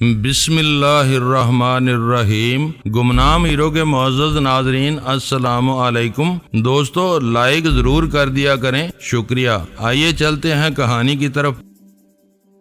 بسم اللہ الرحمن الرحیم۔ گمنام ہیرو کے معزز ناظرین السلام علیکم۔ دوستو لائک ضرور کر دیا کریں، شکریہ۔ آئیے چلتے ہیں کہانی کی طرف۔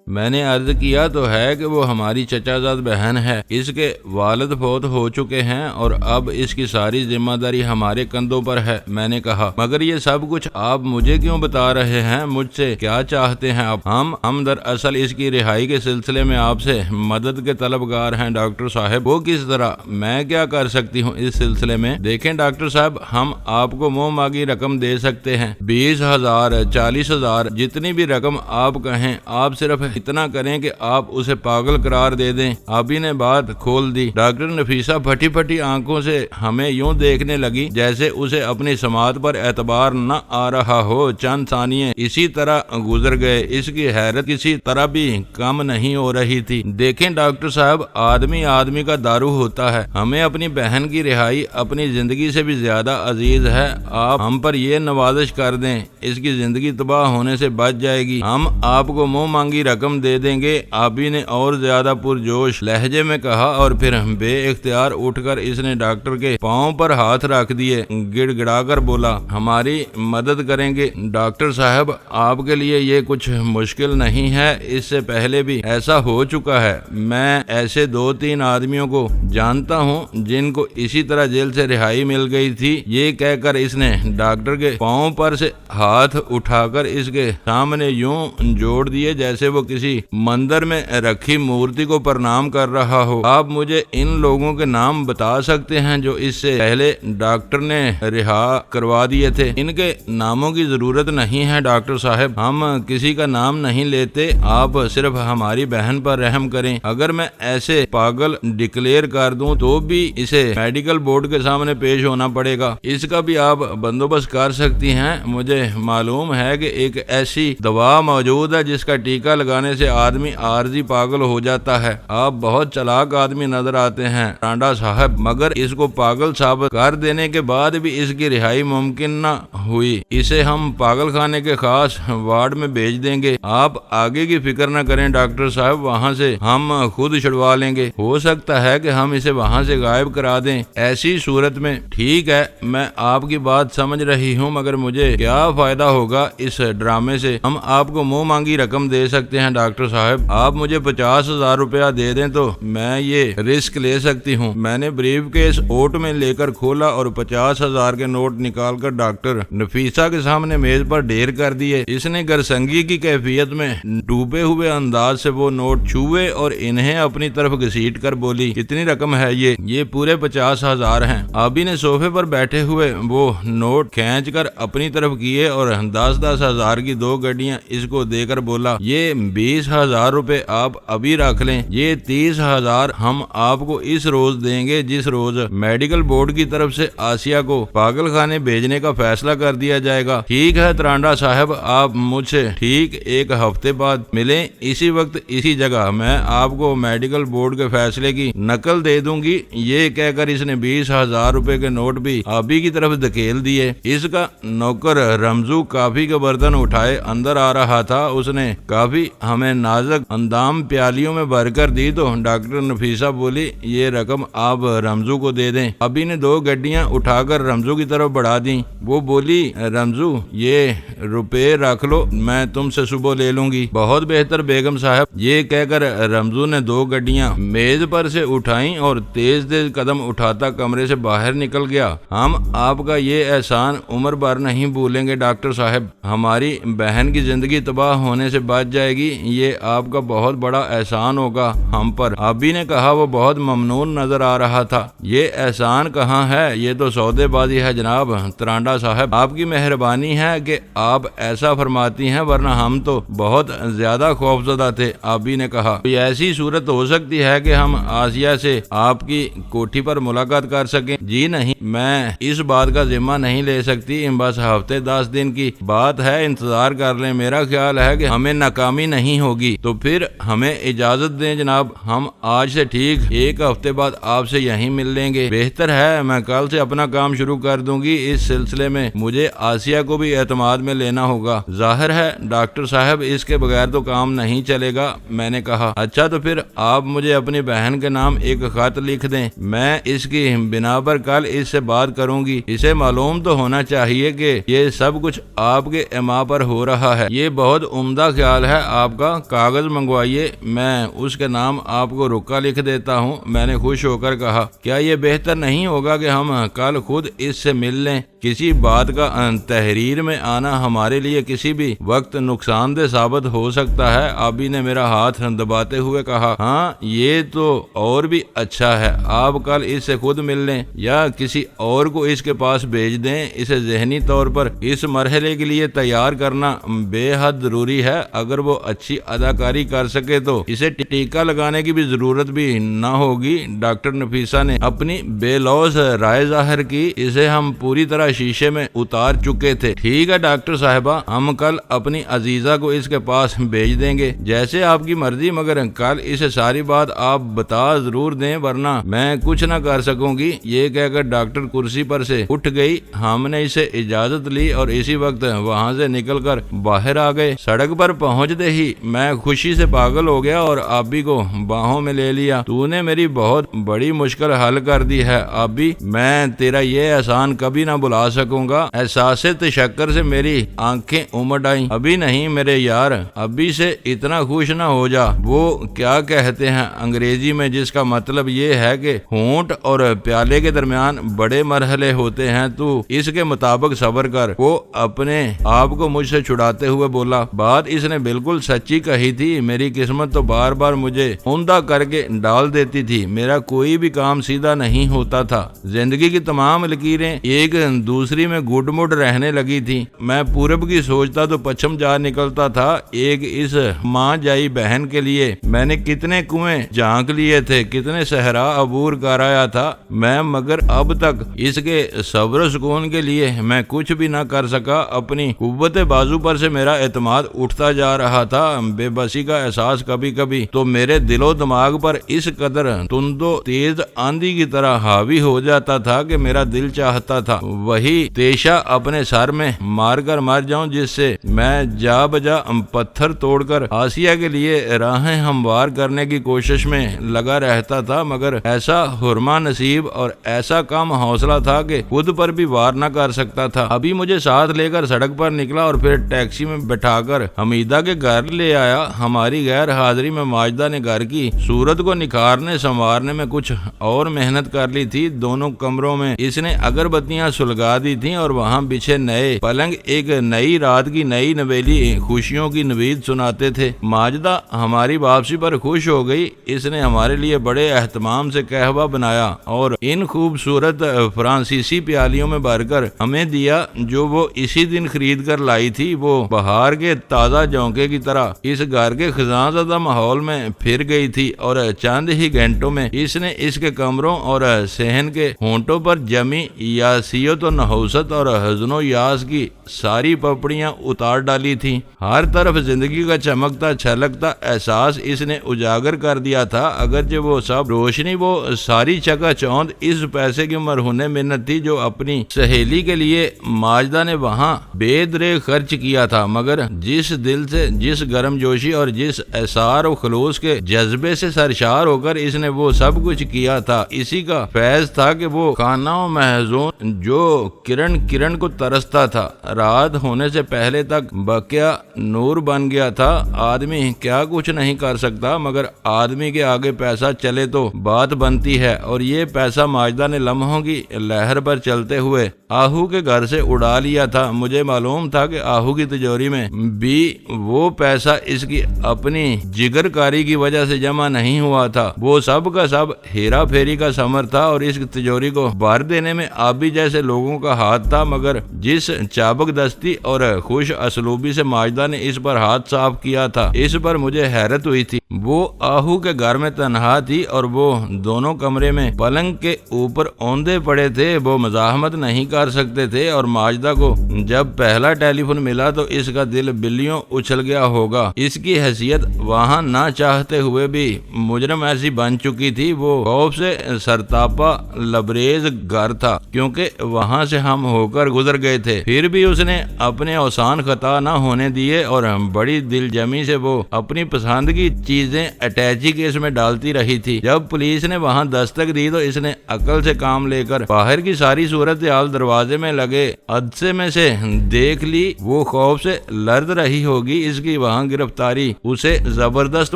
میں نے عرض کیا تو ہے کہ وہ ہماری چچا زاد بہن ہے۔ اس کے والد فوت ہو چکے ہیں اور اب اس کی ساری ذمہ داری ہمارے کندھوں پر ہے۔ میں نے کہا مگر یہ سب کچھ آپ مجھے کیوں بتا رہے ہیں؟ مجھ سے کیا چاہتے ہیں آپ؟ ہم دراصل اس کی رہائی کے سلسلے میں آپ سے مدد کے طلبگار ہیں ڈاکٹر صاحب۔ وہ کس طرح؟ میں کیا کر سکتی ہوں اس سلسلے میں؟ دیکھیں ڈاکٹر صاحب، ہم آپ کو منہ مانگی رقم دے سکتے ہیں، 20,000 40,000 جتنی بھی رقم آپ کہیں۔ آپ صرف اتنا کریں کہ آپ اسے پاگل قرار دے دیں۔ آبی نے بات کھول دی۔ ڈاکٹر نفیسہ پھٹی پھٹی آنکھوں سے ہمیں یوں دیکھنے لگی جیسے اسے اپنی سماعت پر اعتبار نہ آ رہا ہو۔ چند ثانیے اسی طرح گزر گئے۔ اس کی حیرت کسی طرح بھی کم نہیں ہو رہی تھی۔ دیکھیں ڈاکٹر صاحب، آدمی کا دارو ہوتا ہے۔ ہمیں اپنی بہن کی رہائی اپنی زندگی سے بھی زیادہ عزیز ہے۔ آپ ہم پر یہ نوازش کر دیں، اس کی زندگی تباہ ہونے سے بچ جائے گی۔ ہم آپ کو منہ مانگی رقم دے دیں گے، آبی نے اور زیادہ پرجوش لہجے میں کہا، اور پھر بے اختیار اٹھ کر اس نے ڈاکٹر کے پاؤں پر ہاتھ رکھ دیے۔ گڑ گڑا کر بولا، ہماری مدد کریں گے ڈاکٹر صاحب، آپ کے لیے یہ کچھ مشکل نہیں ہے، اس سے پہلے بھی ایسا ہو چکا ہے۔ میں ایسے 2-3 آدمیوں کو جانتا ہوں جن کو اسی طرح جیل سے رہائی مل گئی تھی۔ یہ کہہ کر اس نے ڈاکٹر کے پاؤں پر سے ہاتھ اٹھا کر اس کے سامنے یوں جوڑ دیے جیسے وہ کسی مندر میں رکھی مورتی کو پرنام کر رہا ہو۔ آپ مجھے ان لوگوں کے نام بتا سکتے ہیں جو اس سے پہلے ڈاکٹر نے رہا کروا دیے تھے؟ ان کے ناموں کی ضرورت نہیں ہے ڈاکٹر صاحب، ہم کسی کا نام نہیں لیتے، آپ صرف ہماری بہن پر رحم کریں۔ اگر میں ایسے پاگل ڈکلیئر کر دوں تو بھی اسے میڈیکل بورڈ کے سامنے پیش ہونا پڑے گا۔ اس کا بھی آپ بندوبست کر سکتی ہیں؟ مجھے معلوم ہے کہ ایک ایسی دوا موجود ہے جس کا ٹیکہ لگانے سے آدمی عارضی پاگل ہو جاتا ہے۔ آپ بہت چلاک آدمی نظر آتے ہیں ٹانڈا صاحب، مگر اس کو پاگل ثابت کر دینے کے بعد بھی اس کی رہائی ممکن نہ ہوئی۔ اسے ہم پاگل خانے کے خاص وارڈ میں بھیج دیں گے۔ آپ آگے کی فکر نہ کریں ڈاکٹر صاحب، وہاں سے ہم خود چھڑوا لیں گے۔ ہو سکتا ہے کہ ہم اسے وہاں سے غائب کرا دیں۔ ایسی صورت میں ٹھیک ہے، میں آپ کی بات سمجھ رہی ہوں، مگر مجھے کیا فائدہ ہوگا اس ڈرامے سے؟ ہم آپ کو منہ مانگی رقم دے سکتے ہیں ڈاکٹر صاحب، آپ مجھے 50,000 روپیہ دے دیں تو میں یہ رسک لے سکتی ہوں۔ میں نے بریف کیس اوٹ میں لے کر کھولا اور 50,000 کے نوٹ نکال کر ڈاکٹر نفیسہ کے سامنے میز پر ڈھیر کر دیے۔ اس نے گرسنگی کی کیفیت میں ڈوبے ہوئے انداز سے وہ نوٹ چھوئے اور انہیں اپنی طرف گھسیٹ کر بولی، کتنی رقم ہے یہ پورے 50,000 ہیں۔ آبی نے صوفے پر بیٹھے ہوئے وہ نوٹ کھینچ کر اپنی طرف کیے اور 10,000 کی 2 گڈیاں اس کو دے کر بولا، یہ 20,000 روپے آپ ابھی رکھ لیں، یہ 30,000 ہم آپ کو اس روز دیں گے جس روز میڈیکل بورڈ کی طرف سے آسیہ کو پاگل خانے بھیجنے کا فیصلہ کر دیا جائے گا۔ ٹھیک ہے ترانڈا صاحب، آپ مجھ سے ٹھیک 1 ہفتے بعد ملیں، اسی وقت اسی جگہ، میں آپ کو میڈیکل بورڈ کے فیصلے کی نقل دے دوں گی۔ یہ کہہ کر اس نے 20,000 روپے کے نوٹ بھی آبی کی طرف دھکیل دیے۔ اس کا نوکر رمزو کافی کا برتن اٹھائے اندر آ رہا تھا۔ اس نے کافی ہمیں نازک اندام پیالیوں میں بھر کر دی تو ڈاکٹر نفیسہ بولی، یہ رقم آپ رمزو کو دے دیں۔ ابھی نے 2 گڈیاں اٹھا کر رمزو کی طرف بڑھا دیں۔ وہ بولی، رمزو یہ روپے رکھ لو، میں تم سے صبح لے لوں گی۔ بہت بہتر بیگم صاحب۔ یہ کہہ کر رمزو نے 2 گڈیاں میز پر سے اٹھائیں اور تیز قدم اٹھاتا کمرے سے باہر نکل گیا۔ ہم آپ کا یہ احسان عمر بھر نہیں بھولیں گے ڈاکٹر صاحب، ہماری بہن کی زندگی تباہ ہونے سے بچ جائے گی، یہ آپ کا بہت بڑا احسان ہوگا ہم پر۔ آبی نے کہا، وہ بہت ممنون نظر آ رہا تھا۔ یہ احسان کہاں ہے، یہ تو سودے بازی ہے جناب ترانڈا صاحب، آپ کی مہربانی ہے کہ آپ ایسا فرماتی ہیں، ورنہ ہم تو بہت زیادہ خوفزدہ تھے۔ آبی نے کہا، کوئی ایسی صورت ہو سکتی ہے کہ ہم آسیہ سے آپ کی کوٹھی پر ملاقات کر سکیں؟ جی نہیں، میں اس بات کا ذمہ نہیں لے سکتی، بس ہفتے 10 دن کی بات ہے، انتظار کر لیں۔ میرا خیال ہے کہ ہمیں ناکامی نہیں نہیں ہوگی تو پھر ہمیں اجازت دیں جناب، ہم آج سے ٹھیک 1 ہفتے بعد آپ سے یہیں مل لیں گے۔ بہتر ہے، میں کل سے اپنا کام شروع کر دوں گی۔ اس سلسلے میں مجھے آسیہ کو بھی اعتماد میں لینا ہوگا۔ ظاہر ہے ڈاکٹر صاحب اس کے بغیر تو کام نہیں چلے گا۔ میں نے کہا اچھا تو پھر آپ مجھے اپنی بہن کے نام ایک خط لکھ دیں، میں اس کی بنا پر کل اس سے بات کروں گی۔ اسے معلوم تو ہونا چاہیے کہ یہ سب کچھ آپ کے ایما پر ہو رہا ہے۔ یہ بہت عمدہ خیال ہے آپ کا، کاغذ منگوائیے، میں اس کے نام آپ کو رکا لکھ دیتا ہوں۔ میں نے خوش ہو کر کہا کیا یہ بہتر نہیں ہوگا کہ ہم کل خود اس سے مل لیں؟ کسی بات کا تحریر میں آنا ہمارے لیے کسی بھی وقت نقصان دہ ثابت ہو سکتا ہے۔ آبی نے میرا ہاتھ دباتے ہوئے کہا ہاں یہ تو اور بھی اچھا ہے، آپ کل اس سے خود مل لیں یا کسی اور کو اس کے پاس بھیج دیں۔ اسے ذہنی طور پر اس مرحلے کے لیے تیار کرنا بے حد ضروری ہے۔ اگر وہ اچھی اداکاری کر سکے تو اسے ٹیکہ لگانے کی بھی ضرورت بھی نہ ہوگی۔ ڈاکٹر نفیسہ نے اپنی بے لوث رائے ظاہر کی، اسے ہم پوری طرح شیشے میں اتار چکے تھے۔ ٹھیک ہے ڈاکٹر صاحبہ، ہم کل اپنی عزیزہ کو اس کے پاس بھیج دیں گے، جیسے آپ کی مرضی، مگر کل اسے ساری بات آپ بتا ضرور دیں ورنہ میں کچھ نہ کر سکوں گی۔ یہ کہہ کر ڈاکٹر کرسی پر سے اٹھ گئی۔ ہم نے اسے اجازت لی اور اسی وقت وہاں سے نکل کر باہر آ گئے۔ سڑک پر پہنچتے ہی میں خوشی سے پاگل ہو گیا اور آبی کو باہوں میں لے لیا۔ تو نے میری بہت بڑی مشکل حل کر دی ہے آبی، میں تیرا یہ احسان کبھی نہ بھلا سکوں گا۔ احساس تشکر سے میری آنکھیں امڑ آئیں۔ ابھی نہیں میرے یار، ابھی سے اتنا خوش نہ ہو جا۔ وہ کیا کہتے ہیں انگریزی میں، جس کا مطلب یہ ہے کہ ہونٹ اور پیالے کے درمیان بڑے مرحلے ہوتے ہیں، تو اس کے مطابق صبر کر۔ وہ اپنے آپ کو مجھ سے چھڑاتے ہوئے بولا بات اس نے بالکل سچی کہی تھی، میری قسمت تو بار بار مجھے اوندھا کر کے ڈال دیتی تھی، میرا کوئی بھی کام سیدھا نہیں ہوتا تھا۔ زندگی کی تمام لکیریں ایک دوسری میں گڈ مڈ رہنے لگی تھی۔ میں پورب کی سوچتا تو پچھم جا نکلتا تھا۔ ایک اس ماں جائی بہن کے لیے میں نے کتنے کنویں جھانک لیے تھے، کتنے صحرا عبور کرایا تھا میں، مگر اب تک اس کے صبر و سکون کے لیے میں کچھ بھی نہ کر سکا۔ اپنی قوت بازو پر سے میرا اعتماد اٹھتا جا رہا تھا۔ بے بسی کا احساس کبھی کبھی تو میرے دل و دماغ پر اس قدر تند و تیز آندھی کی طرح حاوی ہو جاتا تھا کہ میرا دل چاہتا تھا وہی تیشہ اپنے سر میں مار کر مر جاؤں، جس سے میں جا بجا پتھر توڑ کر آسیہ کے لیے راہیں ہموار کرنے کی کوشش میں لگا رہتا تھا، مگر ایسا حرمہ نصیب اور ایسا کم حوصلہ تھا کہ خود پر بھی وار نہ کر سکتا تھا۔ ابھی مجھے ساتھ لے کر سڑک پر نکلا اور پھر ٹیکسی میں بٹھا کر حمیدہ کے گھر لے آیا۔ ہماری غیر حاضری میں ماجدہ نے گھر کی صورت کو نکھارنے سنوارنے میں کچھ اور محنت کر لی تھی۔ دونوں کمروں میں اس نے اگربتیاں سلگا دی تھیں اور وہاں بچھے نئے پلنگ ایک نئی رات کی نئی نویلی خوشیوں کی نوید سناتے تھے۔ ماجدہ ہماری واپسی پر خوش ہو گئی۔ اس نے ہمارے لیے بڑے اہتمام سے قہوہ بنایا اور ان خوبصورت فرانسیسی پیالیوں میں بھر کر ہمیں دیا جو وہ اسی دن خرید کر لائی تھی۔ وہ بہار کے تازہ جھونکے کی طرح اس گھر کے خزاں زدہ ماحول میں پھر گئی تھی اور چند ہی گھنٹوں میں اس نے اس کے کمروں اور صحن کے ہونٹوں پر جمی یاسیت و نحوست اور حزن و یاس کی ساری پپڑیاں اتار ڈالی تھی۔ ہر طرف زندگی کا چمکتا چھلکتا احساس اس نے اجاگر کر دیا تھا، اگرچہ وہ سب روشنی، وہ ساری چکا چوند اس پیسے کی مرہون منت تھی جو اپنی سہیلی کے لیے ماجدہ نے وہاں بے درے خرچ کیا تھا، مگر جس دل سے، جس گرم جوشی اور جس احسار و خلوص کے جذبے سے سرشار ہو کر اس نے وہ سب کچھ کیا تھا، اسی کا فیض تھا کہ وہ خانہ و محزون جو کرن کو ترستا تھا، رات ہونے سے پہلے تک بقیا نور بن گیا تھا۔ آدمی کیا کچھ نہیں کر سکتا، مگر آدمی کے آگے پیسہ چلے تو بات بنتی ہے، اور یہ پیسہ ماجدہ نے لمحوں کی لہر پر چلتے ہوئے آہو کے گھر سے اڑا لیا تھا۔ مجھے معلوم تھا کہ آہو کی تجوری میں بھی وہ پیسہ اس کی اپنی جگر کاری کی وجہ سے جمع نہیں ہوا تھا، وہ سب کا سب ہیرا پھیری کا ثمر تھا، اور اس تجوری کو بھر دینے میں آبی جیسے لوگوں کا ہاتھ تھا، مگر جس چابک دستی اور خوش اسلوبی سے ماجدہ نے اس پر ہاتھ صاف کیا تھا، اس پر مجھے حیرت ہوئی تھی۔ وہ آہو کے گھر میں تنہا تھی اور وہ دونوں کمرے میں پلنگ کے اوپر اوندے پڑے تھے، وہ مزاحمت نہیں کر سکتے تھے، اور ماجدہ کو جب پہلا ٹیلی فون ملا تو اس کا دل بلیوں اچھل گیا ہوگا ہوگا۔ اس کی حیثیت وہاں نہ چاہتے ہوئے بھی مجرم ایسی بن چکی تھی، وہ خوف سے سرتاپا لبریز گھر تھا، کیونکہ وہاں سے ہم ہو کر گزر گئے تھے۔ پھر بھی اس نے اپنے اوسان خطا نہ ہونے دیے اور بڑی دل جمی سے وہ اپنی پسند کی چیزیں اٹیچی کیس میں ڈالتی رہی تھی۔ جب پولیس نے وہاں دستک دی تو اس نے عقل سے کام لے کر باہر کی ساری صورتحال دروازے میں لگے عدسے میں سے دیکھ لی۔ وہ خوف سے لرز رہی ہوگی، اس کی وہاں گرفتاری اسے زبردست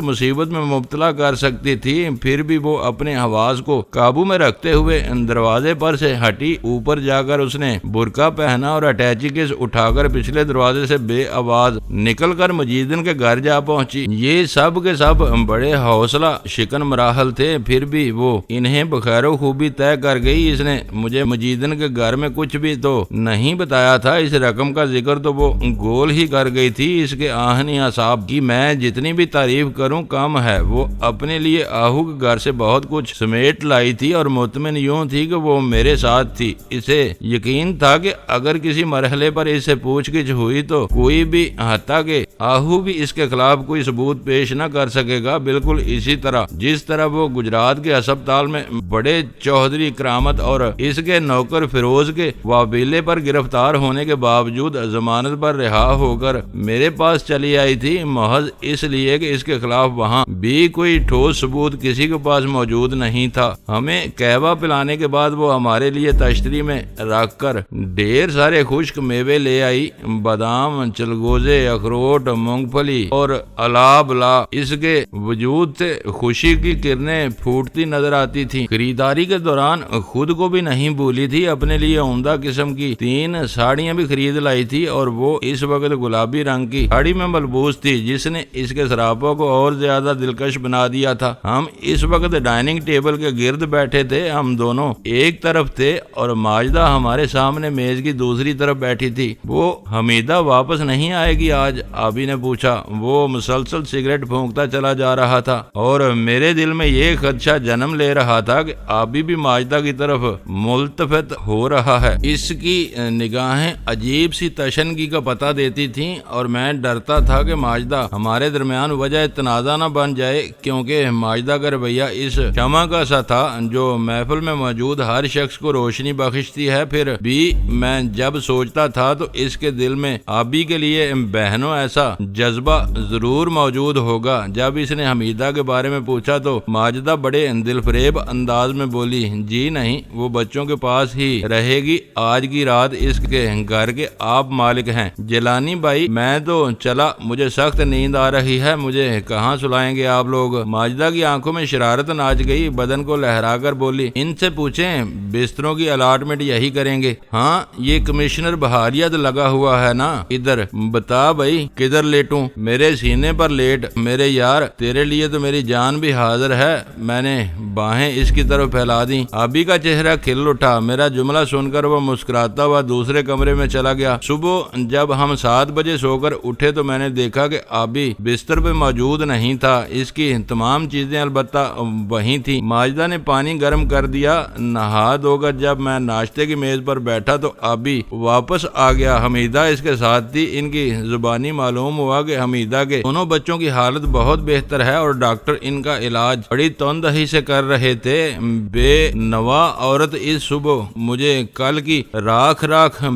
مصیبت میں مبتلا کر سکتی تھی۔ پھر بھی وہ اپنے حواس کو قابو میں رکھتے ہوئے دروازے پر سے ہٹی۔ اوپر جا کر اس نے برقع پہنا اور اٹیچی کیس اٹھا کر پچھلے دروازے سے بے آواز نکل کر مجیدن کے گھر جا پہنچی۔ یہ سب کے سب بڑے حوصلہ شکن مراحل تھے، پھر بھی وہ انہیں بخیر و خوبی طے کر گئی۔ اس نے مجھے مجیدن کے گھر میں کچھ بھی تو نہیں بتایا تھا، اس رقم کا ذکر تو وہ گول ہی کر گئی تھی۔ اس کے آہنی اعصاب کی میں جتنی بھی تعریف کروں کم ہے۔ وہ اپنے لیے آہو کے گھر سے بہت کچھ سمیٹ لائی تھی اور مطمئن یوں تھی کہ وہ میرے ساتھ تھی۔ اسے یقین تھا کہ اگر کسی مرحلے پر اس سے پوچھ گچھ ہوئی تو کوئی بھی حتیٰ کہ آہو بھی اس کے خلاف کوئی ثبوت پیش نہ کر سکے گا، بالکل اسی طرح جس طرح وہ گجرات کے ہسپتال میں بڑے چودھری کرامت اور اس کے نوکر فیروز کے وابیلے پر گرفتار ہونے کے باوجود ضمانت پر رہا ہو کر میرے پاس چلی آئی تھی، محض اس لیے کہ اس کے خلاف وہاں بھی کوئی ٹھوس ثبوت کسی کے پاس موجود نہیں تھا۔ ہمیں قہوہ پلانے کے بعد وہ ہمارے لیے تشتری میں رکھ کر ڈھیر سارے خشک میوے لے آئی، بادام، چلگوزے، اخروٹ، مونگ پھلی اور الابلا۔ اس کے وجود سے خوشی کی کرنیں پھوٹتی نظر آتی تھی۔ خریداری کے دوران خود کو بھی نہیں بھولی تھی، اپنے لیے عمدہ قسم کی 3 ساڑیاں بھی خرید لائی تھی اور وہ اس وقت گلابی رنگ کی ساڑی میں ملبوس تھی جس نے اس کے سراپوں کو اور زیادہ دلکش بنا دیا تھا۔ ہم اس وقت ڈائننگ ٹیبل کے گرد بیٹھے تھے، ہم دونوں ایک طرف تھے اور ماجدہ ہمارے سامنے میز کی دوسری طرف بیٹھی تھی۔ وہ حمیدہ واپس نہیں آئے گی آج؟ آبی نے پوچھا۔ وہ مسلسل سگریٹ پھونکتا چلا جا رہا تھا اور میرے دل میں یہ خدشہ جنم لے رہا تھا کہ آبی بھی ماجدہ کی طرف ملتفت ہو رہا ہے۔ اس کی نگاہیں عجیب سی تشنگی کا پتہ دیتی تھیں اور میں ڈرتا تھا کہ ماجدہ ہمارے درمیان وجہ تنازع نہ بن جائے، کیونکہ ماجدہ کا رویہ اس شمع کا سا تھا جو محفل میں موجود ہر شخص کو روشنی بخشتی ہے۔ پھر بھی میں جب سوچتا تھا تو اس کے دل میں آبی کے لیے بہنوں ایسا جذبہ ضرور موجود ہوگا۔ جب اس نے حمیدہ کے بارے میں پوچھا تو ماجدہ بڑے دل فریب انداز میں بولی، جی نہیں، وہ بچوں کے پاس ہی رہے گی، آج کی رات اس کے گھر کے آپ مالک ہیں۔ جیلانی بھائی میں تو چلا، مجھے سخت نیند آ رہی ہے، مجھے کہاں سلائیں گے آپ لوگ؟ ماجدہ کی آنکھوں میں شرارت ناچ گئی، بدن کو لہرا کر بولی، ان سے پوچھیں بستروں کی الاٹمنٹ یہی کریں گے؟ ہاں، یہ کمشنر بہاریت لگا ہوا ہے نا ادھر، بتا بھائی کدھر لیٹوں؟ میرے سینے پر لیٹ میرے یار، تیرے لیے تو میری جان بھی حاضر ہے۔ میں نے باہیں اس کی طرف پھیلا دی۔ آبی کا چہرہ کھل اٹھا۔ میرا جملہ سن کر وہ مسکراتا ہوا دوسرے کمرے میں چلا گیا۔ صبح جب ہم 7 بجے سو کر اٹھے تو میں نے دیکھا کہ آبی بستر پہ موجود نہیں تھا، اس کی تمام چیزیں البتہ وہیں تھیں۔ ماجدہ نے پانی گرم کر دیا۔ نہا دھو کر جب میں ناشتے کی میز پر بیٹھا تو آبی واپس آ گیا، حمیدہ اس کے ساتھ تھی۔ ان کی زبانی معلوم ہوا کہ حمیدہ کے دونوں بچوں کی حالت بہت بہتر ہے اور ڈاکٹر ان کا علاج بڑی توندہی سے کر رہے تھے۔ بے نوا عورت اس صبح مجھے کل کی راکھ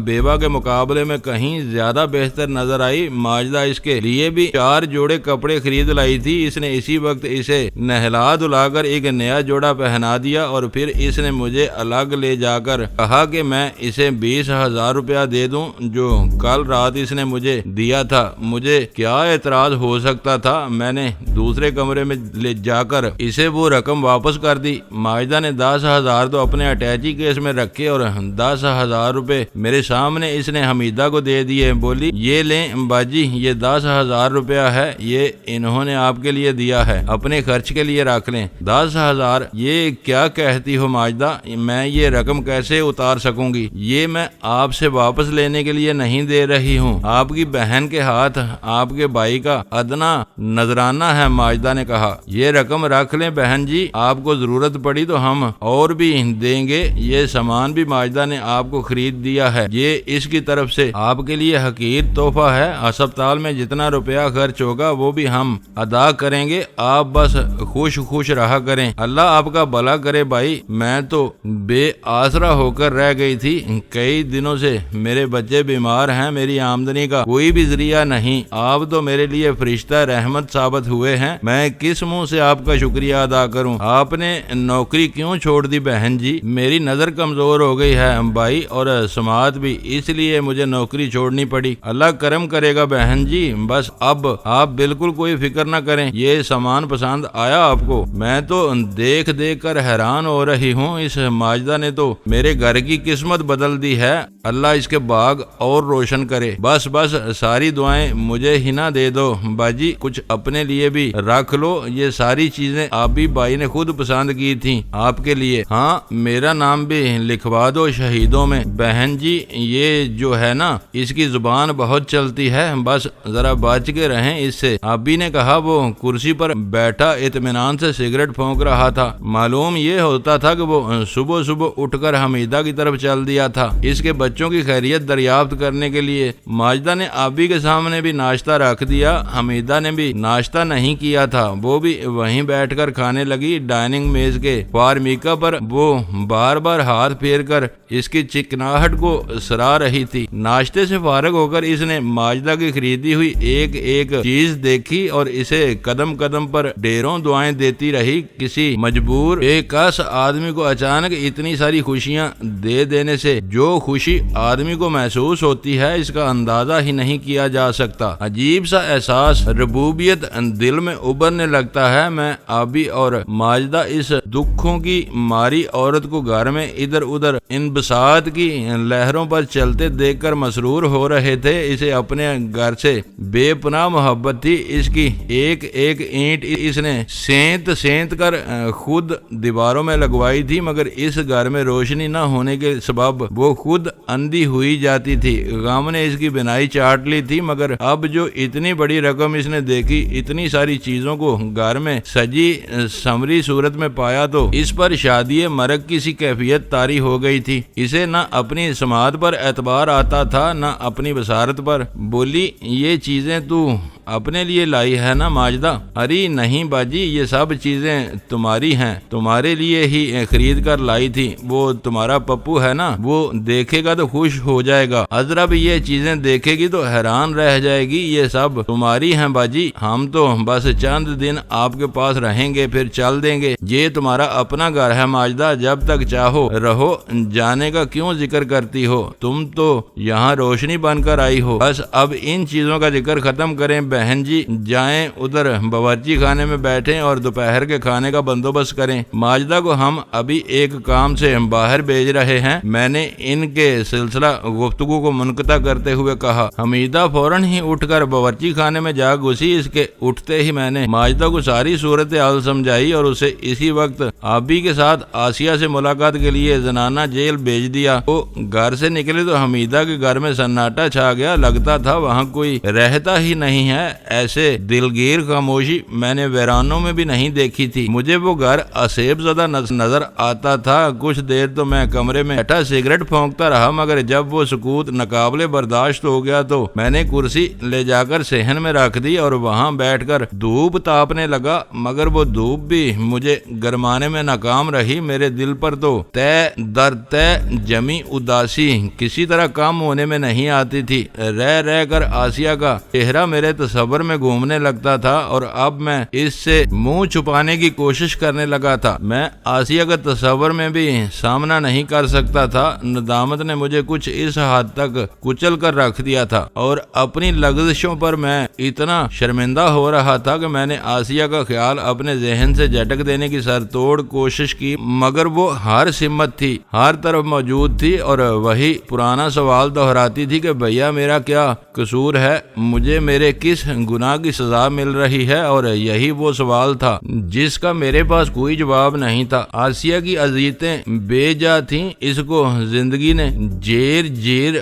بیوہ کے مقابلے میں کہیں زیادہ بہتر نظر آئی۔ ماجدہ اس کے لیے بھی 4 جوڑے کپڑے خرید لائی تھی۔ اس نے اسی وقت اسے نہلا دھلا کر ایک نیا جوڑا پہنا دیا اور پھر اس نے مجھے الگ لے جا کر کہا کہ میں اسے 20,000 روپیہ دے دوں جو کل رات اس نے مجھے دیا تھا۔ مجھے کیا اعتراض ہو سکتا تھا؟ میں نے دوسرے کمرے میں لے جا کر اسے وہ رقم واپس کر دی۔ ماجدہ نے 10,000 تو اپنے اٹیچی کیس میں رکھے اور 10,000 روپے میرے سامنے اس نے حمیدہ کو دے دیے۔ بولی، یہ لیں باجی، یہ 10,000 روپیہ ہے، یہ انہوں نے آپ کے لیے دیا ہے، اپنے خرچ کے لیے رکھ لیں۔ 10,000؟ یہ کیا کہتی ہو ماجدہ؟ میں یہ رقم کیسے اتار سکوں گی؟ یہ میں آپ سے واپس لینے کے لیے نہیں دے رہی ہوں، آپ کی بہن کے ہاتھ آپ کے بھائی کا ادنا نذرانہ ہے۔ ماجدہ نے کہا، یہ رقم رکھ لیں بہن جی، آپ کو ضرورت پڑی تو ہم اور بھی دیں گے۔ یہ سامان بھی ماجدہ نے آپ کو خرید دیا ہے، یہ اس کی طرف سے آپ کے لیے حقیر تحفہ ہے۔ ہسپتال میں جتنا روپیہ خرچ ہوگا وہ بھی ہم ادا کریں گے، آپ بس خوش خوش رہا کریں۔ اللہ آپ کا بھلا کرے بھائی، میں تو بے آسرا ہو کر رہ گئی تھی، کئی دنوں سے میرے بچے بیمار ہیں، میری آمدنی کا کوئی بھی ذریعہ نہیں، آپ تو میرے لیے فرشتہ رحمت ثابت ہوئے ہیں، میں کس منہ سے آپ کا شکریہ ادا کروں؟ آپ نے نوکری کیوں چھوڑ دی بہن جی؟ میری نظر کمزور ہو گئی ہے بھائی، اور سماعت بھی، اس لیے مجھے نوکری چھوڑنی پڑی۔ اللہ کرم کرے گا بہن جی، بس اب آپ بالکل کوئی فکر نہ کریں۔ یہ سامان پسند آیا آپ کو؟ میں تو دیکھ دیکھ کر حیران ہو رہی ہوں، اس ماجدہ نے تو میرے گھر کی قسمت بدل دی ہے، اللہ اس کے باغ اور روشن کرے۔ بس ساری دعائیں مجھے ہی نہ دے دو باجی، کچھ اپنے لیے بھی رکھ لو، یہ ساری چیزیں آبی بھائی نے خود پسند کی تھیں آپ کے لیے۔ ہاں میرا نام بھی لکھوا دو شہیدوں میں۔ بہن جی یہ جو ہے نا، اس کی زبان بہت چلتی ہے، بس ذرا بچ کے رہیں اس سے۔ آبی نے کہا وہ کرسی پر بیٹھا اطمینان سے سگریٹ پھونک رہا تھا، معلوم یہ ہوتا تھا کہ وہ صبح صبح اٹھ کر حمیدہ کی طرف چل دیا تھا اس کے بچوں کی خیریت دریافت کرنے کے لیے۔ ماجدہ نے آبی کے سامنے بھی ناشتہ رکھ دیا، حمیدہ نے بھی ناشتہ نہیں کیا تھا، وہ بھی وہیں بیٹھ کر کھانے لگی۔ ڈائننگ میز کے فارمیکا پر وہ بار بار ہاتھ پھیر کر اس کی چکناہٹ کو سرا رہی تھی۔ ناشتے سے فارغ ہو کر اس نے ماجدہ کی خریدی ہوئی ایک ایک چیز دیکھی اور اسے قدم قدم پر ڈھیروں دعائیں دیتی رہی۔ کسی مجبور بے کس آدمی کو اچانک اتنی ساری خوشیاں دے دینے سے جو خوشی آدمی کو محسوس ہوتی ہے اس کا اندازہ ہی نہیں کیا جا سکتا۔ عجیب سا احساس ربوبیت دل میں ابھرنے لگتا ہے۔ میں آبی اور ماجدہ اس دکھوں کی ماری عورت کو گھر میں ادھر ادھر انبساط کی لہروں پر چلتے دیکھ کر مسرور ہو رہے تھے۔ اسے اپنے گھر سے بے پناہ محبت تھی، اس کی ایک ایک اینٹ اس نے سینت سینت کر خود دیواروں میں لگوائی تھی، مگر اس گھر میں روشنی نہ ہونے کے سبب وہ خود اندھی ہوئی جاتی تھی۔ غم نے اس کی بنائی چاٹ لی تھی، مگر اب جو اتنی بڑی رقم اس نے دیکھی، اتنی ساری چیزوں کو گھر میں سجی سمری صورت میں پایا تو اس پر شادی مرگ کی سی کیفیت طاری ہو گئی تھی۔ اسے نہ اپنی سماعت پر اعتبار آتا تھا نہ اپنی بصارت پر۔ بولی یہ چیزیں تو اپنے لیے لائی ہے نا ماجدہ؟ ارے نہیں باجی، یہ سب چیزیں تمہاری ہیں، تمہارے لیے ہی خرید کر لائی تھی۔ وہ تمہارا پپو ہے نا، وہ دیکھے گا تو خوش ہو جائے گا، عذرا بھی یہ چیزیں دیکھے گی تو حیران رہ جائے گی۔ یہ سب تمہاری ہیں باجی، ہم تو بس چند دن آپ کے پاس رہیں گے پھر چل دیں گے۔ یہ تمہارا اپنا گھر ہے ماجدہ، جب تک چاہو رہو، جانے کا کیوں ذکر کرتی ہو؟ تم تو یہاں روشنی بن کر آئی ہو۔ بس اب ان چیزوں کا ذکر ختم کریں بہن جی، جائیں ادھر باورچی خانے میں بیٹھیں اور دوپہر کے کھانے کا بندوبست کریں۔ ماجدہ کو ہم ابھی ایک کام سے باہر بھیج رہے ہیں، میں نے ان کے سلسلہ گفتگو کو منقطع کرتے ہوئے کہا۔ حمیدہ فوراً ہی اٹھ کر باورچی خانے میں جا گھسی۔ اس کے اٹھتے ہی میں نے ماجدہ کو ساری صورتحال سمجھائی اور اسے اسی وقت آبی کے ساتھ آسیہ سے ملاقات کے لیے زنانہ جیل بھیج دیا۔ وہ گھر سے نکلے تو حمیدہ کے گھر میں سناٹا چھا گیا، لگتا تھا وہاں کوئی رہتا ہی نہیں ہے۔ ایسے دلگیر خاموشی میں نے ویرانوں میں بھی نہیں دیکھی تھی۔ مجھے وہ گھر اسیب زدہ نظر آتا تھا۔ کچھ دیر تو میں کمرے میں بیٹھا سگریٹ پھونکتا رہا، مگر جب وہ سکوت ناقابل برداشت ہو گیا تو میں نے کرسی لے جا کر صحن میں رکھ دی اور وہاں بیٹھ کر دھوپ تاپنے لگا، مگر وہ دھوپ بھی مجھے گرمانے میں ناکام رہی۔ میرے دل پر تو تے در تے جمی اداسی کسی طرح کم ہونے میں نہیں آتی تھی۔ رہ رہ کر آسیہ کا چہرہ میرے تصور میں گھومنے لگتا تھا اور اب میں اس سے منہ چھپانے کی کوشش کرنے لگا تھا۔ میں آسیہ کا تصور میں بھی سامنا نہیں کر سکتا تھا۔ ندامت نے مجھے کچھ اس حد تک کچل کر رکھ دیا تھا اور اپنی لغزشوں پر میں اتنا شرمندہ ہو رہا تھا کہ میں نے آسیہ کا خیال اپنے ذہن سے جھٹک دینے کی سر توڑ کوشش کی، مگر وہ ہر سمت تھی، ہر طرف موجود تھی اور وہی پرانا سوال دہراتی تھی کہ بھیا میرا کیا قصور ہے، مجھے میرے کس گناہ کی سزا مل رہی ہے؟ اور یہی وہ سوال تھا جس کا میرے پاس کوئی جواب نہیں تھا۔ آسیہ کی اذیتیں بے جا تھیں، اس کو زندگی نے جیر جیر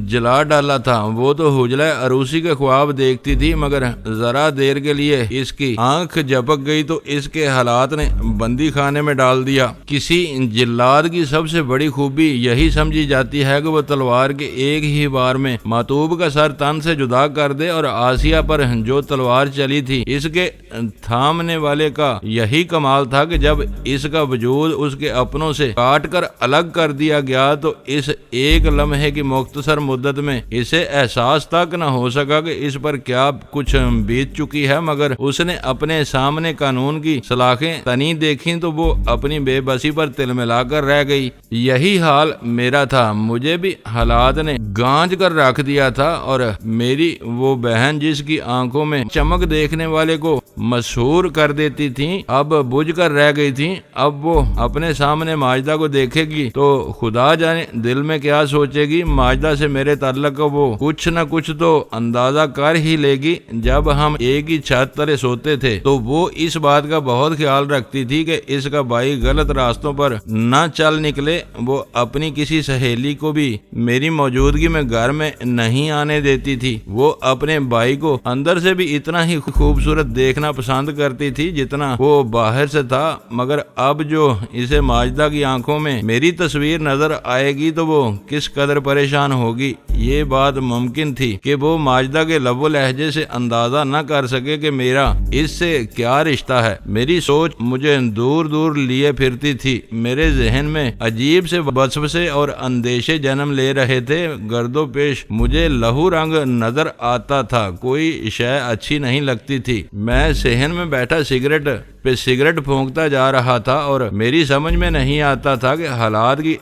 جلا ڈالا تھا۔ وہ تو حجلہ عروسی کے خواب دیکھتی تھی، مگر ذرا دیر کے لیے اس کی آنکھ جھپک گئی تو اس کے حالات نے بندی خانے میں ڈال دیا۔ کسی جلاد کی سب سے بڑی خوبی یہی سمجھی جاتی ہے کہ وہ تلوار کے ایک ہی بار میں ماتوب کا سر تن سے جدا کر دے اور آسیہ پر پر جو تلوار چلی تھی اس کے تھامنے والے کا یہی کمال تھا کہ جب اس کا وجود اس کے اپنوں سے کاٹ کر الگ کر دیا گیا تو اس ایک لمحے کی مختصر مدت میں اسے احساس تک نہ ہو سکا کہ اس پر کیا کچھ بیت چکی ہے، مگر اس نے اپنے سامنے قانون کی سلاخیں تنی دیکھیں تو وہ اپنی بے بسی پر تل ملا کر رہ گئی۔ یہی حال میرا تھا، مجھے بھی حالات نے گانج کر رکھ دیا تھا، اور میری وہ بہن جس کی آنکھوں میں چمک دیکھنے والے کو مسحور کر دیتی تھی اب بجھ کر رہ گئی تھی۔ اب وہ اپنے سامنے ماجدہ کو دیکھے گی تو خدا جانے دل میں کیا سوچے گی۔ ماجدہ سے میرے تعلق کا وہ کچھ نہ کچھ تو اندازہ کر ہی لے گی۔ جب ہم ایک ہی چھت تلے سوتے تھے تو وہ اس بات کا بہت خیال رکھتی تھی کہ اس کا بھائی غلط راستوں پر نہ چل نکلے۔ وہ اپنی کسی سہیلی کو بھی میری موجودگی میں گھر میں نہیں آنے دیتی تھی۔ وہ اپنے بھائی کو اندر سے بھی اتنا ہی خوبصورت دیکھنا پسند کرتی تھی جتنا وہ باہر سے تھا، مگر اب جو اسے ماجدہ کی آنکھوں میں میری تصویر نظر آئے گی تو وہ کس قدر پریشان ہوگی۔ یہ بات ممکن تھی کہ وہ ماجدہ کے لب و لہجے سے اندازہ نہ کر سکے کہ میرا اس سے کیا رشتہ ہے۔ میری سوچ مجھے دور دور لیے پھرتی تھی، میرے ذہن میں عجیب سے وسوسے اور اندیشے جنم لے رہے تھے۔ گرد و پیش مجھے لہو رنگ نظر آتا تھا، کوئی شے اچھی نہیں لگتی تھی۔ میں صحن میں بیٹھا سگریٹ پہ سگریٹ پھونکتا جا رہا تھا اور میری سمجھ میں نہیں آتا تھا کہ حالات کی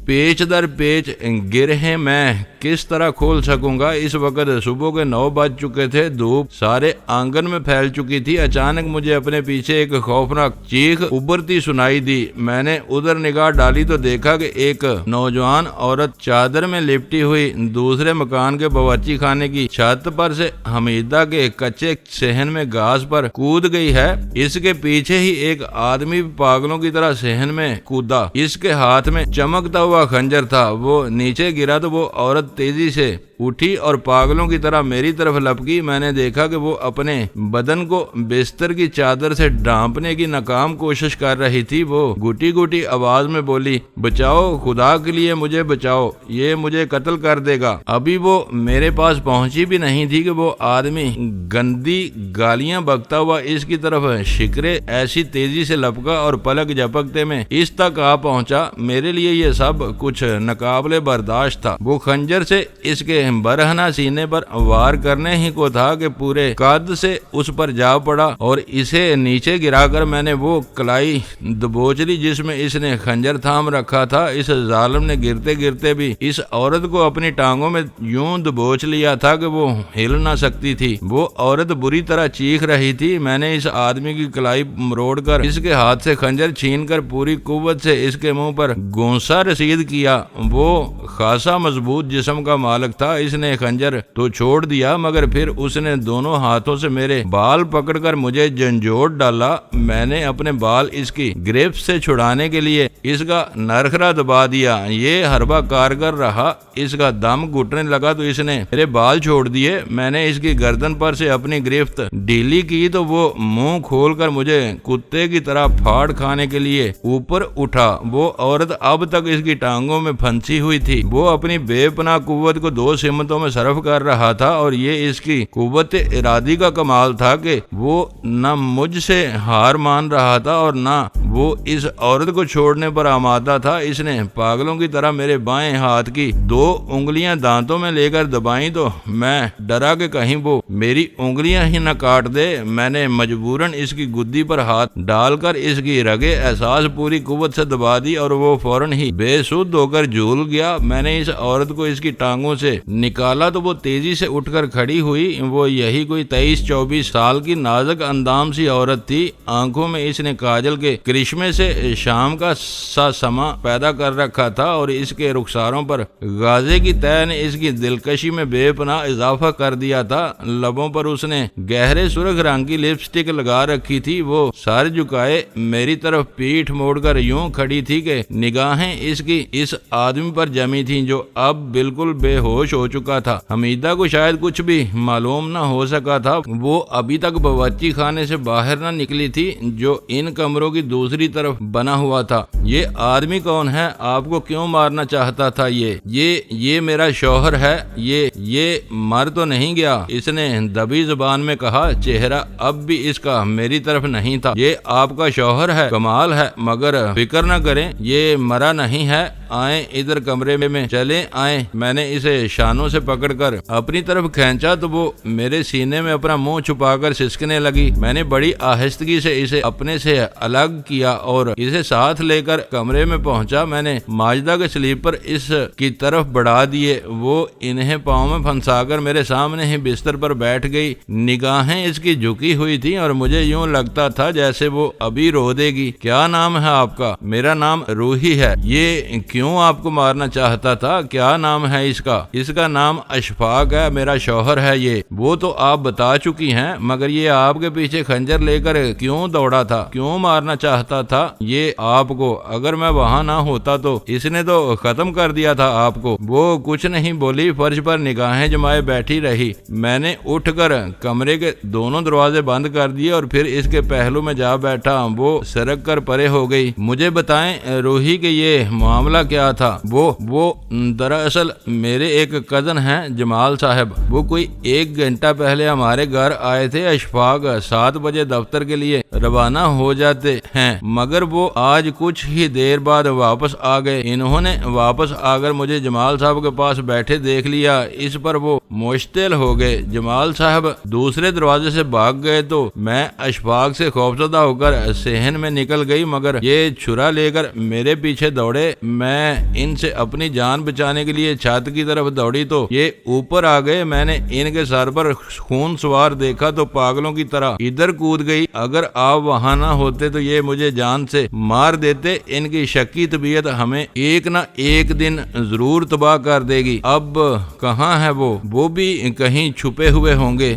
پیچ در پیچ گرہیں میں کس طرح کھول سکوں گا۔ اس وقت صبح کے 9 بج چکے تھے، دھوپ سارے آنگن میں پھیل چکی تھی۔ اچانک مجھے اپنے پیچھے ایک خوفناک چیخ ابھرتی سنائی دی۔ میں نے ادھر نگاہ ڈالی تو دیکھا کہ ایک نوجوان عورت چادر میں لپٹی ہوئی دوسرے مکان کے باورچی خانے کی چھت پر سے حمیدہ کے کچے صحن میں گھاس پر کود گئی ہے۔ اس کے پیچھے ہی ایک آدمی پاگلوں کی طرح صحن میں کودا، اس کے ہاتھ میں چمکتا ہوا خنجر تھا۔ وہ نیچے گرا تو وہ عورت تیزی سے اٹھی اور پاگلوں کی طرح میری طرف لپکی۔ میں نے دیکھا کہ وہ اپنے بدن کو بستر کی چادر سے ڈھانپنے کی ناکام کوشش کر رہی تھی۔ وہ گھٹی گھٹی آواز میں بولی، بچاؤ، خدا کے لیے مجھے بچاؤ، یہ مجھے قتل کر دے گا۔ ابھی وہ میرے پاس پہنچی بھی نہیں تھی کہ وہ آدمی گندی گالیاں بکتا ہوا اس کی طرف شکرے ایسی تیزی سے لپکا اور پلک جھپکتے میں اس تک آ پہنچا۔ میرے لیے یہ سب کچھ ناقابل برداشت تھا۔ وہ خنجر سے اس کے برہنہ سینے پر وار کرنے ہی کو تھا کہ پورے قد سے اس پر جا پڑا اور اسے نیچے گرا کر میں نے وہ کلائی دبوچ لی جس میں اس نے خنجر تھام رکھا تھا۔ اس ظالم نے گرتے گرتے بھی اس عورت کو اپنی ٹانگوں میں یوں دبوچ لیا تھا کہ وہ ہل نہ سکتی تھی۔ وہ عورت بری طرح چیخ رہی تھی۔ میں نے اس آدمی کی کلائی مروڑ کر اس کے ہاتھ سے خنجر چھین کر پوری قوت سے اس کے منہ پر گونسا رسید کیا۔ وہ خاصا مضبوط جسم کا مالک تھا۔ اس نے خنجر تو چھوڑ دیا مگر پھر اس نے دونوں ہاتھوں سے میرے بال پکڑ کر مجھے جھنجھوڑ ڈالا۔ میں نے اپنے بال اس کی گرفت سے چھڑانے کے لیے اس کا نرخرا دبا دیا۔ یہ حربہ کارگر رہا۔ اس کا دم گھٹنے لگا تو اس نے میرے بال چھوڑ دیے۔ میں نے اس کی گردن پر سے اپنی گرفت ڈھیلی کی تو وہ منہ کھول کر مجھے کتے کی طرح پھاڑ کھانے کے لیے اوپر اٹھا۔ وہ عورت اب تک اس کی ٹانگوں میں پھنسی ہوئی تھی۔ وہ اپنی بے پناہ قوت کو 2 سمتوں میں صرف کر رہا تھا اور یہ اس کی قوت ارادی کا کمال تھا کہ وہ نہ مجھ سے ہار مان رہا تھا اور نہ وہ اس عورت کو چھوڑنے پر آمادہ تھا۔ اس نے پاگلوں کی طرح میرے بائیں ہاتھ کی 2 انگلیاں دانتوں میں لے کر دبائیں تو میں ڈرا کہ کہیں وہ میری انگلیاں ہی نہ کاٹ دے۔ میں نے مجبوراً اس کی گدی پر ہاتھ ڈال کر اس کی رگے احساس پوری قوت سے دبا دی اور وہ فوراً ہی بے سود ہو کر جھول گیا۔ میں نے اس عورت کو اس کی ٹانگوں سے نکالا تو وہ تیزی سے اٹھ کر کھڑی ہوئی۔ وہ یہی کوئی 23-24 سال کی نازک اندام سی عورت تھی۔ آنکھوں میں اس نے کاجل کے کرشمے سے شام کا سا سما پیدا کر رکھا تھا اور اس کے رخساروں پر غازے کی تہ نے اس کی دلکشی میں بے پناہ اضافہ کر دیا تھا۔ لبوں پر اس نے گہرے سرخ رنگ کی لپسٹک لگا رکھی تھی۔ وہ سر جھکائے میری طرف پیٹھ موڑ کر یوں کھڑی تھی کہ نگاہیں اس کی اس آدمی پر جمی تھیں جو اب بالکل بے ہوش ہو چکا تھا۔ حمیدہ کو شاید کچھ بھی معلوم نہ ہو سکا تھا، وہ ابھی تک باورچی خانے سے باہر نہ نکلی تھی جو ان کمروں کی دوسری طرف بنا ہوا تھا۔ یہ آدمی کون ہے؟ آپ کو کیوں مارنا چاہتا تھا؟ یہ میرا شوہر ہے، یہ مر تو نہیں گیا؟ اس نے دبی زبان میں کہا۔ چہرہ اب بھی اس کا میری طرف نہیں تھا۔ یہ آپ کا شوہر ہے؟ کمال ہے، مگر فکر نہ کریں، یہ مرا نہیں ہے۔ آئیں ادھر کمرے میں چلیں آئیں۔ میں نے اسے شانوں سے پکڑ کر اپنی طرف کھینچا تو وہ میرے سینے میں اپنا منہ چھپا کر سسکنے لگی۔ میں نے بڑی آہستگی سے اسے اپنے سے الگ کیا اور اسے ساتھ لے کر کمرے میں پہنچا۔ میں نے ماجدہ کے سلیپر اس کی طرف بڑھا دیے، وہ انہیں پاؤں میں پھنسا کر میرے سامنے ہی بستر پر بیٹھ گئی۔ نگاہیں اس کی جھکی ہوئی تھی اور مجھے یوں لگتا تھا جیسے وہ ابھی رو دے گی۔ کیا نام ہے آپ کا؟ میرا نام روحی ہے۔ یہ کیوں آپ کو مارنا چاہتا تھا؟ کیا نام ہے اس کا؟ اس کا نام اشفاق ہے، میرا شوہر ہے یہ۔ وہ تو آپ بتا چکی ہیں، مگر یہ آپ کے پیچھے خنجر لے کر کیوں دوڑا تھا؟ کیوں مارنا چاہتا تھا یہ آپ کو؟ اگر میں وہاں نہ ہوتا تو اس نے تو ختم کر دیا تھا آپ کو۔ وہ کچھ نہیں بولی، فرش پر نگاہیں جمائے بیٹھی رہی۔ میں نے اٹھ کر کمرے کے دونوں دروازے بند کر دیے اور پھر اس کے پہلو میں جا بیٹھا۔ وہ سرک کر پرے ہو گئی۔ مجھے بتائیں روحی کہ یہ معاملہ کیا تھا؟ وہ دراصل میرے ایک کزن ہیں جمال صاحب، وہ کوئی 1 گھنٹہ پہلے ہمارے گھر آئے تھے۔ اشفاق 7 بجے دفتر کے لیے روانہ ہو جاتے ہیں، مگر وہ آج کچھ ہی دیر بعد واپس آ گئے۔ انہوں نے واپس آ کر مجھے جمال صاحب کے پاس بیٹھے دیکھ لیا۔ اس پر وہ مشتعل ہو گئے۔ جمال صاحب دوسرے دروازے سے بھاگ گئے تو میں اشفاق سے خوفزدہ ہو کر صحن میں نکل گئی، مگر یہ چھرا لے کر میرے پیچھے دوڑے۔ میں ان سے اپنی جان بچانے کے لیے چھت کی طرف دوڑی تو یہ اوپر آ گئے۔ میں نے ان کے سر پر خون سوار دیکھا تو پاگلوں کی طرح ادھر کود گئی۔ اگر آپ وہاں نہ ہوتے تو یہ مجھے جان سے مار دیتے۔ ان کی شکی طبیعت ہمیں ایک نہ ایک دن ضرور تباہ کر دے گی۔ اب کہاں ہے وہ بھی کہیں چھپے ہوئے ہوں گے۔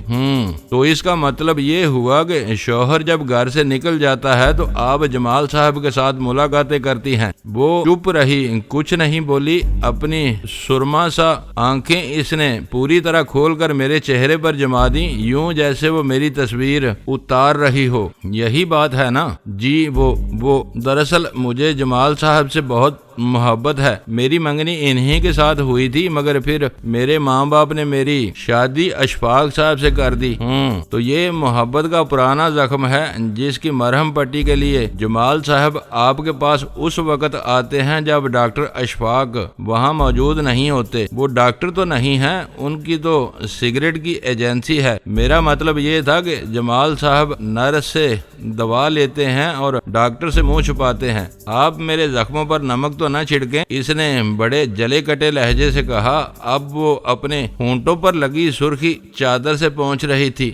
تو اس کا مطلب یہ ہوا کہ شوہر جب گھر سے نکل جاتا ہے تو آپ جمال صاحب کے ساتھ ملاقاتیں کرتی ہیں۔ وہ چپ رہی، کچھ نہیں بولی۔ اپنی سرما سا آنکھیں اس نے پوری طرح کھول کر میرے چہرے پر جما دی، یوں جیسے وہ میری تصویر اتار رہی ہو۔ یہی بات ہے نا؟ جی وہ دراصل مجھے جمال صاحب سے بہت محبت ہے۔ میری منگنی انہی کے ساتھ ہوئی تھی، مگر پھر میرے ماں باپ نے میری شادی اشفاق صاحب سے کر دی۔ تو یہ محبت کا پرانا زخم ہے جس کی مرہم پٹی کے لیے جمال صاحب آپ کے پاس اس وقت آتے ہیں جب ڈاکٹر اشفاق وہاں موجود نہیں ہوتے۔ وہ ڈاکٹر تو نہیں ہیں، ان کی تو سگریٹ کی ایجنسی ہے۔ میرا مطلب یہ تھا کہ جمال صاحب نرس سے دوا لیتے ہیں اور ڈاکٹر سے منہ چھپاتے ہیں۔ آپ میرے زخموں پر نمک تو نہ چھڑکیں، اس نے بڑے جلے کٹے لہجے سے کہا۔ اب وہ اپنے ہونٹوں پر لگی سرخی چادر سے پہنچ رہی تھی۔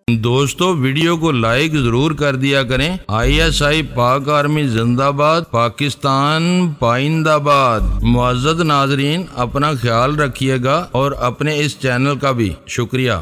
دوستو ویڈیو کو لائک ضرور کر دیا کریں۔ ISI پاک آرمی زندہ باد، پاکستان پائندہ باد۔ معزز ناظرین اپنا خیال رکھیے گا اور اپنے اس چینل کا بھی شکریہ۔